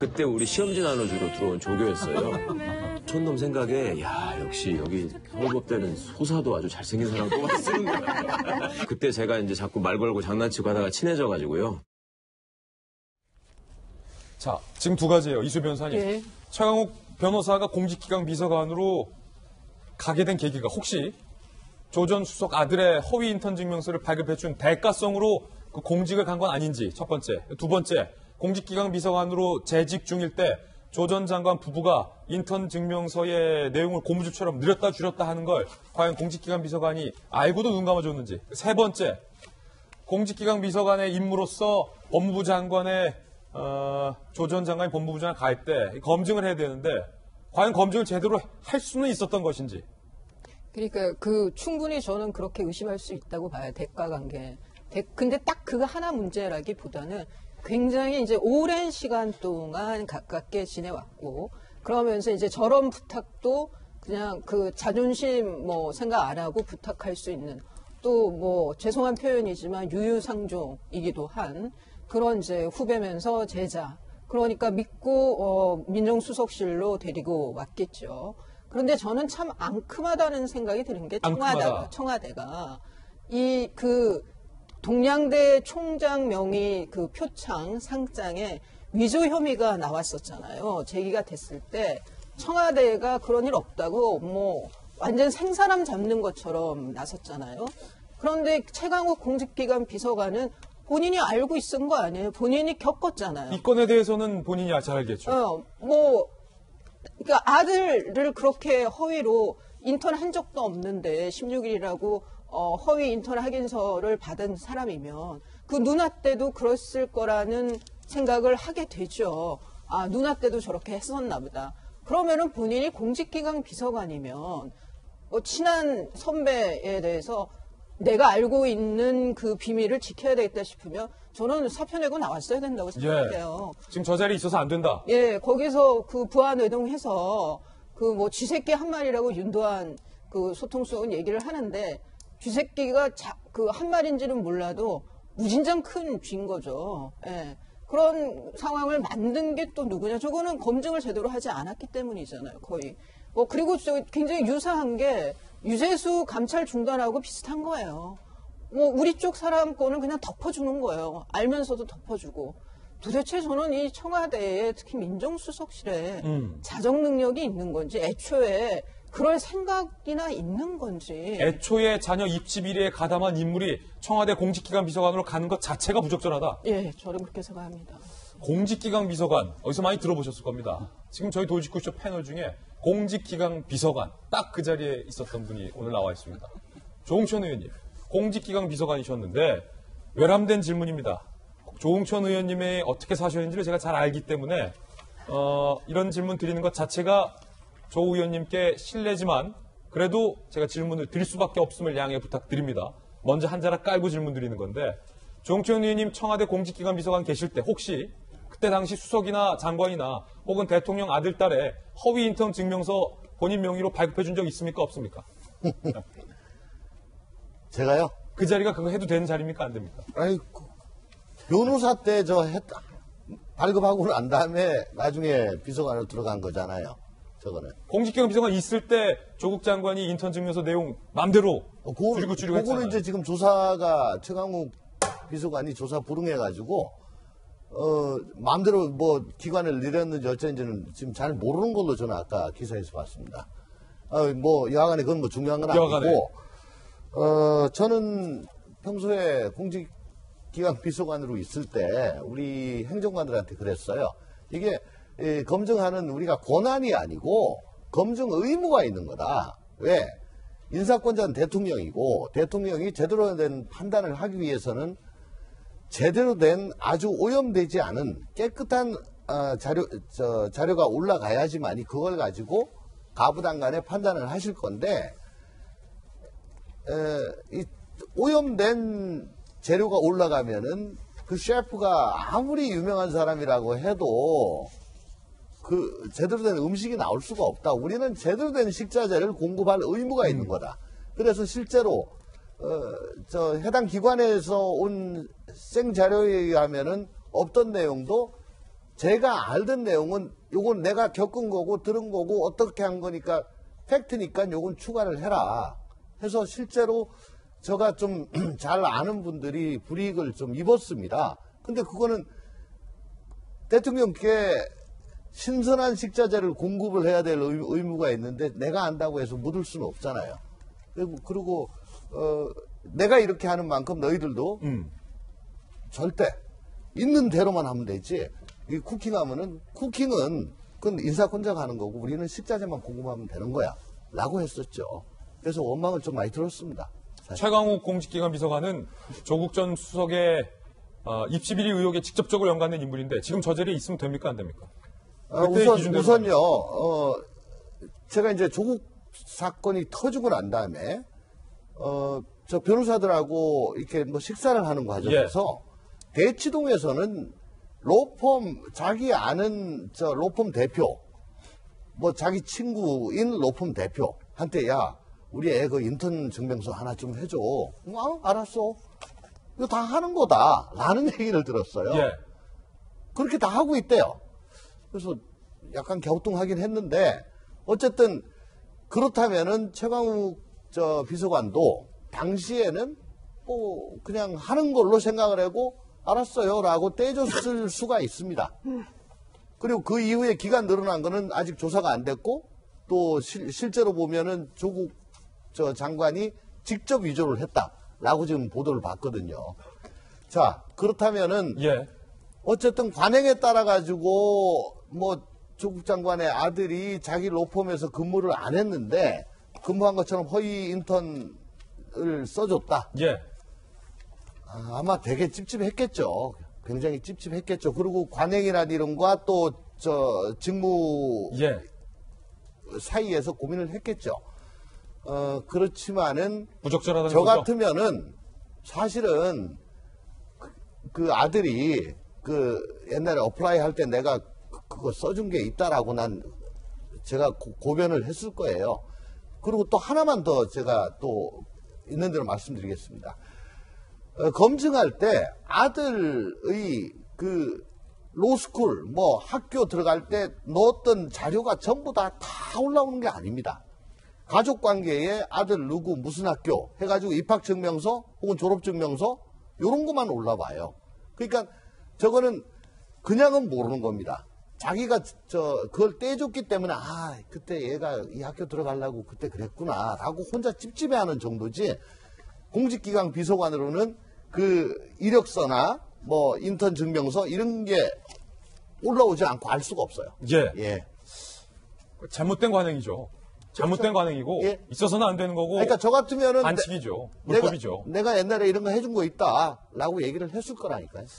그때 우리 시험지 나눠주러 들어온 조교였어요. 촌놈 생각에 야 역시 여기 서울법대는 소사도 아주 잘생긴 사람 뽑아 쓰는 거야. 그때 제가 이제 자꾸 말 걸고 장난치고 하다가 친해져가지고요. 자, 지금 두 가지예요. 이수 변호사님. 예. 최강욱 변호사가 공직기강 비서관으로 가게 된 계기가 혹시 조 전 수석 아들의 허위 인턴 증명서를 발급해준 대가성으로 그 공직을 간 건 아닌지 첫 번째. 두 번째, 공직기강 비서관으로 재직 중일 때 조 전 장관 부부가 인턴 증명서의 내용을 고무줄처럼 늘렸다 줄였다 하는 걸 과연 공직기강 비서관이 알고도 눈 감아줬는지. 세 번째, 공직기강 비서관의 임무로서 법무부 장관의 조 전 장관이 법무부 장관 갈 때 검증을 해야 되는데 과연 검증을 제대로 할 수는 있었던 것인지. 그러니까 충분히 저는 그렇게 의심할 수 있다고 봐요. 대가 관계. 근데 딱 그거 하나 문제라기보다는 굉장히 이제 오랜 시간 동안 가깝게 지내왔고 그러면서 이제 저런 부탁도 그냥 그 자존심 생각 안 하고 부탁할 수 있는 또 죄송한 표현이지만 유유상종이기도 한 그런 이제 후배면서 제자. 그러니까 믿고 민정수석실로 데리고 왔겠죠. 그런데 저는 참 앙큼하다는 생각이 드는 게 청와대가 동양대 총장 명의 그 표창 상장에 위조 혐의가 나왔었잖아요. 제기가 됐을 때 청와대가 그런 일 없다고 완전 생사람 잡는 것처럼 나섰잖아요. 그런데 최강욱 공직기관 비서관은 본인이 알고 있은 거 아니에요? 본인이 겪었잖아요. 이 건에 대해서는 본인이 잘 알겠죠. 그러니까 아들을 그렇게 허위로 인턴 한 적도 없는데 16일이라고 허위 인턴 확인서를 받은 사람이면 그 누나 때도 그랬을 거라는 생각을 하게 되죠. 아, 누나 때도 저렇게 했었나 보다. 그러면은 본인이 공직기강 비서관이면 친한 선배에 대해서 내가 알고 있는 그 비밀을 지켜야 되겠다 싶으면 저는 사표 내고 나왔어야 된다고 생각해요. 지금 저 자리에 있어서 안 된다. 예, 거기서 그 부안회동해서 쥐새끼 한 마리라고 윤도한 그 소통수석은 얘기를 하는데 쥐새끼가 한 마리인지는 몰라도 무진장 큰 쥐인 거죠. 예. 그런 상황을 만든 게 또 누구냐? 저거는 검증을 제대로 하지 않았기 때문이잖아요, 거의. 그리고 굉장히 유사한 게 유재수 감찰 중단하고 비슷한 거예요. 우리 쪽 사람 거는 그냥 덮어주는 거예요. 알면서도 덮어주고. 도대체 저는 이 청와대에 특히 민정수석실에 자정 능력이 있는 건지 애초에 그럴 생각이나 있는 건지. 애초에 자녀 입시 비리에 가담한 인물이 청와대 공직기강 비서관으로 가는 것 자체가 부적절하다. 예, 저는 그렇게 생각합니다. 공직기강 비서관, 어디서 많이 들어보셨을 겁니다. 지금 저희 도지구쇼 패널 중에 공직기강 비서관, 딱 그 자리에 있었던 분이 오늘 나와 있습니다. 조홍천 의원님, 공직기강 비서관이셨는데 외람된 질문입니다. 조홍천 의원님이 어떻게 사셨는지를 제가 잘 알기 때문에 이런 질문 드리는 것 자체가 조 의원님께 실례지만 그래도 제가 질문을 드릴 수밖에 없음을 양해 부탁드립니다. 먼저 한 자락 깔고 질문 드리는 건데 조홍천 의원님 청와대 공직기관 비서관 계실 때 혹시 그때 당시 수석이나 장관이나 혹은 대통령 아들, 딸의 허위 인턴 증명서 본인 명의로 발급해 준 적 있습니까? 없습니까? 제가요? 그 자리가 그거 해도 되는 자리입니까? 안 됩니까? 아니, 변호사 때 발급하고 난 다음에 나중에 비서관으로 들어간 거잖아요. 저거는. 공직기관 비서관 있을 때 조국 장관이 인턴 증명서 내용 마음대로 줄이고 했잖아요. 그거는 이제 지금 조사가 최강욱 비서관이 조사 불응해가지고 마음대로 기관을 내렸는지 어쩐지는 지금 잘 모르는 걸로 저는 아까 기사에서 봤습니다. 여하간에 그건 중요한 건 아니고 저는 평소에 공직기관 비서관으로 있을 때 우리 행정관들한테 그랬어요. 이게 검증하는 우리가 권한이 아니고 검증 의무가 있는 거다. 왜? 인사권자는 대통령이고 대통령이 제대로 된 판단을 하기 위해서는 제대로 된 아주 오염되지 않은 깨끗한 자료가 올라가야지만이 그걸 가지고 가부당간에 판단을 하실 건데 이 오염된 재료가 올라가면은 그 셰프가 아무리 유명한 사람이라고 해도 그 제대로 된 음식이 나올 수가 없다. 우리는 제대로 된 식자재를 공급할 의무가 있는 거다. 그래서 실제로 해당 기관에서 온 생자료에 의하면은 없던 내용도 제가 알던 내용은 요건 내가 겪은 거고 들은 거고 어떻게 한 거니까 팩트니까 요건 추가를 해라 해서 실제로 제가 좀 잘 아는 분들이 불이익을 좀 입었습니다. 근데 그거는 대통령께 신선한 식자재를 공급을 해야 될 의무가 있는데 내가 안다고 해서 묻을 수는 없잖아요. 그리고 내가 이렇게 하는 만큼 너희들도 절대 있는 대로만 하면 되지. 이 쿠킹하면은 쿠킹은 그건 인사권자가 하는 거고 우리는 식자재만 공급하면 되는 거야. 라고 했었죠. 그래서 원망을 좀 많이 들었습니다. 사실. 최강욱 공직기관 비서관은 조국 전 수석의 입시비리 의혹에 직접적으로 연관된 인물인데 지금 저 자리에 있으면 됩니까 안 됩니까? 우선요. 제가 이제 조국 사건이 터지고 난 다음에 저 변호사들하고 이렇게 뭐 식사를 하는 과정에서 대치동에서는 로펌 자기 아는 저 로펌 대표 뭐 자기 친구인 로펌 대표한테 야 우리 애 그 인턴 증명서 하나 좀 해줘. 알았어. 이거 다 하는 거다. 라는 얘기를 들었어요. 예. 그렇게 다 하고 있대요. 그래서 약간 갸우뚱하긴 했는데 어쨌든 그렇다면은 최강욱 저 비서관도 당시에는 뭐 그냥 하는 걸로 생각을 하고 알았어요라고 떼줬을 수가 있습니다. 그리고 그 이후에 기간 늘어난 거는 아직 조사가 안 됐고 또 실제로 보면은 조국 저 장관이 직접 위조를 했다라고 지금 보도를 봤거든요. 자 그렇다면은 예. 어쨌든 관행에 따라 가지고 뭐 조국 장관의 아들이 자기 로펌에서 근무를 안 했는데 근무한 것처럼 허위 인턴을 써줬다. 예. 아마 되게 찝찝했겠죠. 굉장히 찝찝했겠죠. 그리고 관행이라는 이름과 또 저 직무 예. 사이에서 고민을 했겠죠. 그렇지만은 부적절하다는 저 거죠? 같으면은 사실은 그 아들이 그 옛날에 어플라이 할 때 내가 그거 써준 게 있다라고 난 제가 고변을 했을 거예요. 그리고 또 하나만 더 제가 또 있는 대로 말씀드리겠습니다. 검증할 때 아들의 그 로스쿨 뭐 학교 들어갈 때 넣었던 자료가 전부 다 올라오는 게 아닙니다. 가족 관계에 아들 누구 무슨 학교 해가지고 입학증명서 혹은 졸업증명서 이런 것만 올라와요. 그러니까 저거는 그냥은 모르는 겁니다. 자기가 그걸 떼줬기 때문에 그때 얘가 이 학교 들어가려고 그때 그랬구나라고 혼자 찝찝해하는 정도지 공직기강 비서관으로는 그 이력서나 뭐 인턴 증명서 이런 게 올라오지 않고 알 수가 없어요. 예. 예. 잘못된 관행이죠. 잘못된 관행이고 예. 있어서는 안 되는 거고 그러니까 저 같으면은 반칙이죠. 불법이죠. 내가 옛날에 이런 거 해준 거 있다라고 얘기를 했을 거라니까요.